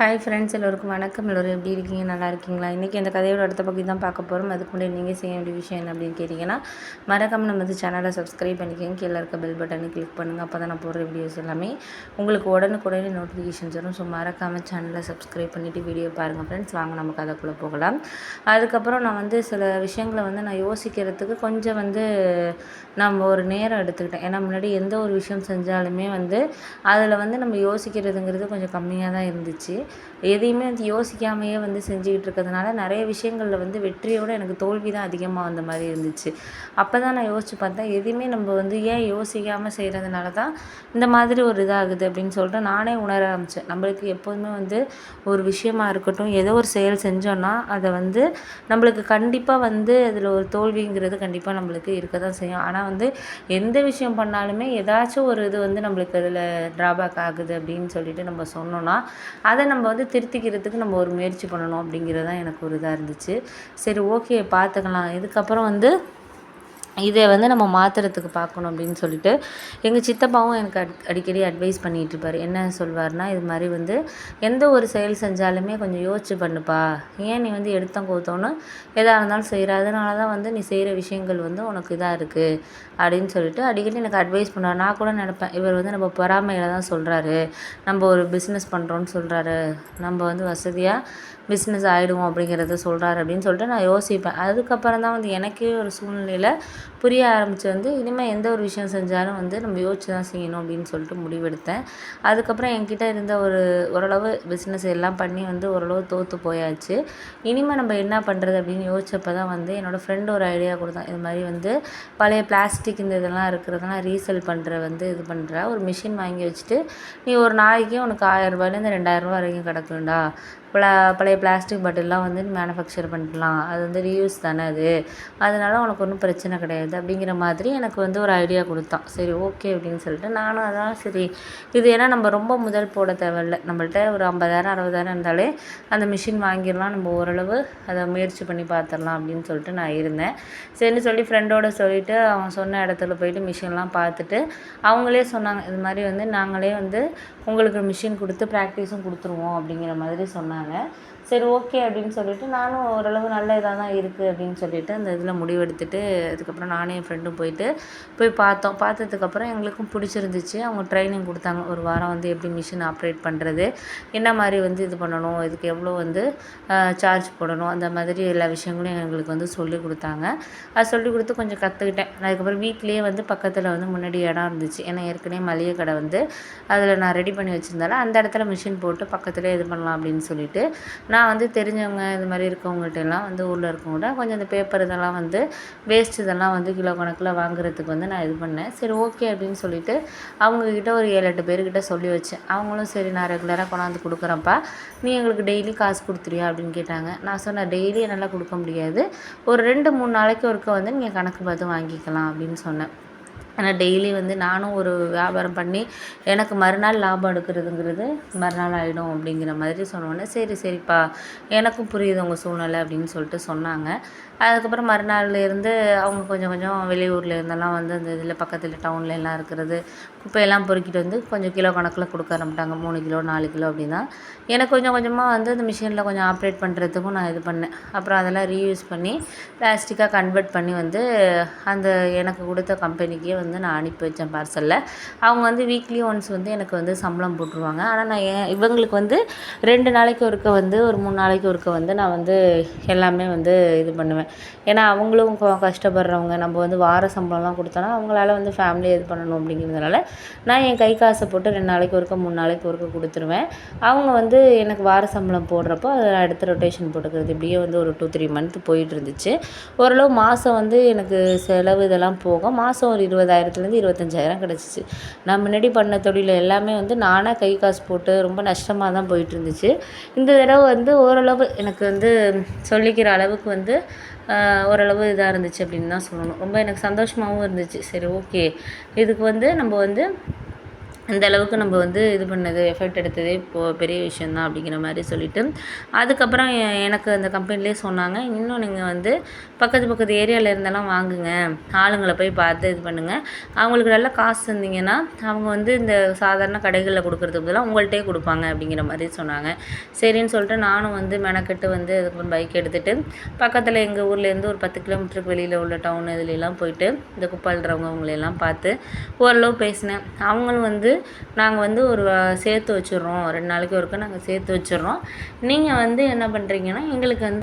Hi friends, எல்லோருக்கும் வணக்கம். எல்லோரும் எப்படி இருக்கீங்க? நல்லா இருக்கீங்களா? இன்றைக்கி அந்த கதையோட அடுத்த பகுதி தான் பார்க்க போகிறோம். அதுக்கு முன்னாடி நீங்கள் செய்ய வேண்டிய விஷயம் என்ன அப்படின்னு கேட்டிங்கன்னா, மறக்காமல் நம்ம சேனலை சப்ஸ்கிரைப் பண்ணிக்கோங்க. கீழே இருக்க பெல் பட்டனை கிளிக் பண்ணுங்கள். அப்போ தான் நான் போடுற வீடியோஸ் எல்லாமே உங்களுக்கு உடனுக்குடனே நோட்டிஃபிகேஷன்ஸ் வரும். ஸோ மறக்காமல் சேனலை சப்ஸ்கிரைப் பண்ணிவிட்டு வீடியோ பாருங்கள் ஃப்ரெண்ட்ஸ். வாங்க நம்ம கதைக்குள்ளே போகலாம். அதுக்கப்புறம் நான் சில விஷயங்களை நான் யோசிக்கிறதுக்கு கொஞ்சம் நம்ம ஒரு நேரம் எடுத்துக்கிட்டேன். ஏன்னா முன்னாடி எந்த ஒரு விஷயம் செஞ்சாலுமே அதில் நம்ம யோசிக்கிறதுங்கிறது கொஞ்சம் கம்மியாக தான் இருந்துச்சு. எதையுமே யோசிக்காமையே செஞ்சுக்கிட்டு இருக்கிறதுனால நிறைய விஷயங்களில் வெற்றியோட எனக்கு தோல்வி தான் அதிகமாக வந்த மாதிரி இருந்துச்சு. அப்போ தான் நான் யோசித்து பார்த்தேன், எதையுமே நம்ம ஏன் யோசிக்காமல் செய்கிறதுனால தான் இந்த மாதிரி ஒரு இதாகுது அப்படின்னு சொல்லிட்டு நானே உணர ஆரம்பித்தேன். நம்மளுக்கு எப்போதுமே ஒரு விஷயமா இருக்கட்டும், ஏதோ ஒரு செயல் செஞ்சோன்னா அதை நம்மளுக்கு கண்டிப்பாக அதில் ஒரு தோல்விங்கிறது கண்டிப்பாக நம்மளுக்கு இருக்க தான் செய்யும். ஆனால் எந்த விஷயம் பண்ணாலுமே ஏதாச்சும் ஒரு இது நம்மளுக்கு அதில் ட்ராபேக் ஆகுது அப்படின்னு சொல்லிட்டு நம்ம சொன்னோன்னா அதை நம்ம திருத்திக்கிறதுக்கு நம்ம ஒரு முயற்சி பண்ணணும் அப்படிங்கிறது தான் எனக்கு ஒரு இதாக இருந்துச்சு. சரி, ஓகே, பார்த்துக்கலாம். இதுக்கப்புறம் இதை நம்ம மாற்றுறதுக்கு பார்க்கணும் அப்படின்னு சொல்லிட்டு எங்கள் சித்தப்பாவும் எனக்கு அடிக்கடி அட்வைஸ் பண்ணிகிட்டு இருப்பார். என்ன சொல்வார்னா, இது மாதிரி எந்த ஒரு செயல் செஞ்சாலுமே கொஞ்சம் யோசிச்சு பண்ணுப்பா. ஏன் நீ எடுத்தோம் கோத்தோன்னு எதாக இருந்தாலும் செய்கிற, அதனால தான் நீ செய்கிற விஷயங்கள் உனக்கு இதாக இருக்குது அப்படின்னு சொல்லிட்டு அடிக்கடி எனக்கு அட்வைஸ் பண்ணுவார். நான் கூட நினப்பேன், இவர் நம்ம பொறாமையில் தான் சொல்கிறாரு, நம்ம ஒரு பிஸ்னஸ் பண்ணுறோன்னு சொல்கிறாரு, நம்ம வசதியாக பிஸ்னஸ் ஆகிடுவோம் அப்படிங்கிறத சொல்கிறாரு அப்படின்னு சொல்லிட்டு நான் யோசிப்பேன். அதுக்கப்புறம் தான் எனக்கே ஒரு சூழ்நிலையில் புரிய ஆரம்பித்து இனிமேல் எந்த ஒரு விஷயம் செஞ்சாலும் நம்ம யோசிச்சு தான் செய்யணும் அப்படின்னு சொல்லிட்டு முடிவெடுத்தேன். அதுக்கப்புறம் என்கிட்ட இருந்த ஓரளவு பிஸ்னஸ் எல்லாம் பண்ணி ஓரளவு தோற்று போயாச்சு. இனிமேல் நம்ம என்ன பண்ணுறது அப்படின்னு யோசிச்சப்போ தான் என்னோடய ஃப்ரெண்டு ஒரு ஐடியா கொடுத்தான். இது மாதிரி பழைய பிளாஸ்டிக் இந்த இதெல்லாம் இருக்கிறதெல்லாம் ரீசேல் பண்ணுற இது பண்ணுற ஒரு மிஷின் வாங்கி வச்சுட்டு நீ ஒரு நாளைக்கே உனக்கு 1000 ரூபாயிலேருந்து 2000 ரூபா வரைக்கும் கிடக்குண்டா. பழைய பிளாஸ்டிக் பாட்டில்லாம் மேனுஃபேக்சர் பண்ணிக்கலாம், அது ரீயூஸ் தானே அதனால உனக்கு ஒன்றும் பிரச்சனை கிடையாது அப்படிங்கிற மாதிரி எனக்கு ஒரு ஐடியா கொடுத்தான். சரி, ஓகே அப்படின்னு சொல்லிட்டு நானும் அதான் சரி, இது ஏன்னா நம்ம ரொம்ப முதல் போட தேவையில்லை, நம்மள்ட்ட ஒரு 50,000 60,000 இருந்தாலே அந்த மிஷின் வாங்கிடலாம், நம்ம ஓரளவு அதை முயற்சி பண்ணி பார்த்துடலாம் அப்படின்னு சொல்லிட்டு நான் இருந்தேன். சரின்னு சொல்லி ஃப்ரெண்டோட சொல்லிவிட்டு அவன் சொன்ன இடத்துல போயிட்டு மிஷின்லாம் பார்த்துட்டு அவங்களே சொன்னாங்க, இது மாதிரி நாங்களே உங்களுக்கு மிஷின் கொடுத்து ப்ராக்டிஸும் கொடுத்துருவோம் அப்படிங்கிற மாதிரி சொன்னாங்க. சரி, ஓகே அப்படின்னு சொல்லிட்டு நானும் ஓரளவு நல்ல இதாக தான் இருக்குது அப்படின்னு சொல்லிட்டு அந்த இதில் முடிவெடுத்துட்டு அதுக்கப்புறம் நானே என் ஃப்ரெண்டும் போய் பார்த்தோம். பார்த்ததுக்கப்புறம் எங்களுக்கும் பிடிச்சிருந்துச்சு. அவங்க ட்ரைனிங் கொடுத்தாங்க. ஒரு வாரம் எப்படி மிஷின் ஆப்ரேட் பண்ணுறது, என்ன மாதிரி இது பண்ணணும், இதுக்கு எவ்வளோ சார்ஜ் போடணும், அந்த மாதிரி எல்லா விஷயங்களும் எங்களுக்கு சொல்லிக் கொடுத்தாங்க. அது சொல்லிக் கொடுத்து கொஞ்சம் கற்றுக்கிட்டேன். அதுக்கப்புறம் வீட்லேயே பக்கத்தில் முன்னாடி இடம் இருந்துச்சு. ஏன்னா ஏற்கனவே மளிகை கடை அதில் நான் ரெடி பண்ணி வச்சுருந்தாலும் அந்த இடத்துல மிஷின் போட்டு பக்கத்துலேயே இது பண்ணலாம் அப்படின்னு சொல்லிட்டு நான் தெரிஞ்சவங்க இது மாதிரி இருக்கவங்கள்ட்ட எல்லாம் ஊரில் இருக்கவங்கள்ட்ட கொஞ்சம் இந்த பேப்பர் இதெல்லாம் வேஸ்ட் இதெல்லாம் கிலோ கணக்கில் வாங்குறதுக்கு நான் இது பண்ணேன். சரி, ஓகே அப்படின்னு சொல்லிட்டு அவங்கக்கிட்ட ஒரு 7-8 பேர்கிட்ட சொல்லி வச்சேன். அவங்களும் சரி, நான் ரெகுலராக கொண்டாந்து கொடுக்குறேன்ப்பா, நீ எங்களுக்கு டெய்லி காசு கொடுத்துருவியா அப்படின்னு கேட்டாங்க. நான் சொன்னேன், டெய்லி என்னால் கொடுக்க முடியாது, ஒரு 2-3 நாளைக்கு ஒருக்க நீங்கள் கணக்கு பார்த்து வாங்கிக்கலாம் அப்படின்னு சொன்னேன். ஆனால் டெய்லி நானும் ஒரு வியாபாரம் பண்ணி எனக்கு மறுநாள் லாபம் எடுக்கிறதுங்கிறது மறுநாள் ஆகிடும் அப்படிங்கிற மாதிரி சொன்னோன்னே சரிப்பா, எனக்கும் புரியுது உங்கள் சூழ்நிலை அப்படின்னு சொல்லிட்டு சொன்னாங்க. அதுக்கப்புறம் மறுநாள்லேருந்து அவங்க கொஞ்சம் வெளியூரில் இருந்தெல்லாம் அந்த இதில் பக்கத்தில் டவுனில் எல்லாம் இருக்கிறது குப்பையெல்லாம் பொறுக்கிட்டு கொஞ்சம் கிலோ கணக்கில் கொடுக்க ஆரம்பிட்டாங்க. 3 கிலோ 4 கிலோ அப்படின்னா எனக்கு கொஞ்சம் கொஞ்சமாக அந்த மிஷினில் கொஞ்சம் ஆப்ரேட் பண்ணுறதுக்கும் நான் இது பண்ணேன். அப்புறம் அதெல்லாம் ரீயூஸ் பண்ணி பிளாஸ்டிக்காக கன்வெர்ட் பண்ணி அந்த எனக்கு கொடுத்த கம்பெனிக்கே நான் அனுப்பி வச்சேன் பார்சலில். அவங்க வீக்லி ஒன்ஸ் எனக்கு சம்பளம் போட்டுருவாங்க. ஆனால் நான் இவங்களுக்கு 2 நாளைக்கு ஒருக்க ஒரு 3 நாளைக்கு ஒருக்க நான் எல்லாமே இது பண்ணுவேன். ஏன்னா அவங்களும் கஷ்டப்படுறவங்க, நம்ம வார சம்பளம்லாம் கொடுத்தோன்னா அவங்களால ஃபேமிலியை இது பண்ணணும் அப்படிங்கிறதுனால நான் என் கை காசை போட்டு 2 நாளைக்கு ஒருக்க 3 நாளைக்கு ஒருக்க கொடுத்துருவேன். அவங்க எனக்கு வார சம்பளம் போடுறப்போ அதை அடுத்த ரொட்டேஷன் போட்டுக்கிறது, இப்படியே ஒரு 2-3 மந்த் போயிட்டு இருந்துச்சு. ஓரளவு மாதம் எனக்கு செலவு இதெல்லாம் போக மாதம் ஒரு 20,000லேருந்து 25,000 கிடச்சிச்சு. நான் முன்னாடி பண்ண தொழில் எல்லாமே நானாக கை காசு போட்டு ரொம்ப நஷ்டமாக தான் போயிட்டு இருந்துச்சு. இந்த தடவை ஓரளவு எனக்கு சொல்லிக்கிற அளவுக்கு ஓரளவு இதாக இருந்துச்சு அப்படின்னு தான் சொல்லணும். ரொம்ப எனக்கு சந்தோஷமாகவும் இருந்துச்சு. சரி, ஓகே, இதுக்கு நம்ம அந்த அளவுக்கு நம்ம வந்து இது பண்ணது எஃபெக்ட் எடுத்ததே இப்போது பெரிய விஷயந்தான் அப்படிங்கிற மாதிரி சொல்லிவிட்டு அதுக்கப்புறம் எனக்கு அந்த கம்பெனிலே சொன்னாங்க, இன்னும் நீங்கள் வந்து பக்கத்து பக்கத்து ஏரியாவில் இருந்தெல்லாம் வாங்குங்க, ஆளுங்களை போய் பார்த்து இது பண்ணுங்கள், அவங்களுக்கு நல்லா காசு தந்தீங்கன்னா அவங்க வந்து இந்த சாதாரண கடைகளில் கொடுக்குறதுக்கு பதிலாக உங்கள்கிட்டே கொடுப்பாங்க அப்படிங்கிற மாதிரி சொன்னாங்க. சரின்னு சொல்லிட்டு நானும் வந்து மெனக்கெட்டு வந்து அதுக்கப்புறம் பைக் எடுத்துகிட்டு பக்கத்தில் எங்கள் ஊர்லேருந்து ஒரு 10 கிலோமீட்டருக்கு வெளியில் உள்ள டவுன் இதுலெலாம் போயிட்டு இந்த குப்பை அள்ளுறவங்க அவங்களையெல்லாம் பார்த்து ஓரளவு பேசினேன். அவங்களும் வந்து நாங்கள் வந்து ஒரு சேர்த்து வச்சுட்றோம், 2 நாளைக்கு ஒருக்கா நாங்கள் சேர்த்து வச்சுட்றோம், நீங்கள் வந்து என்ன பண்ணுறீங்கன்னா எங்களுக்கு வந்து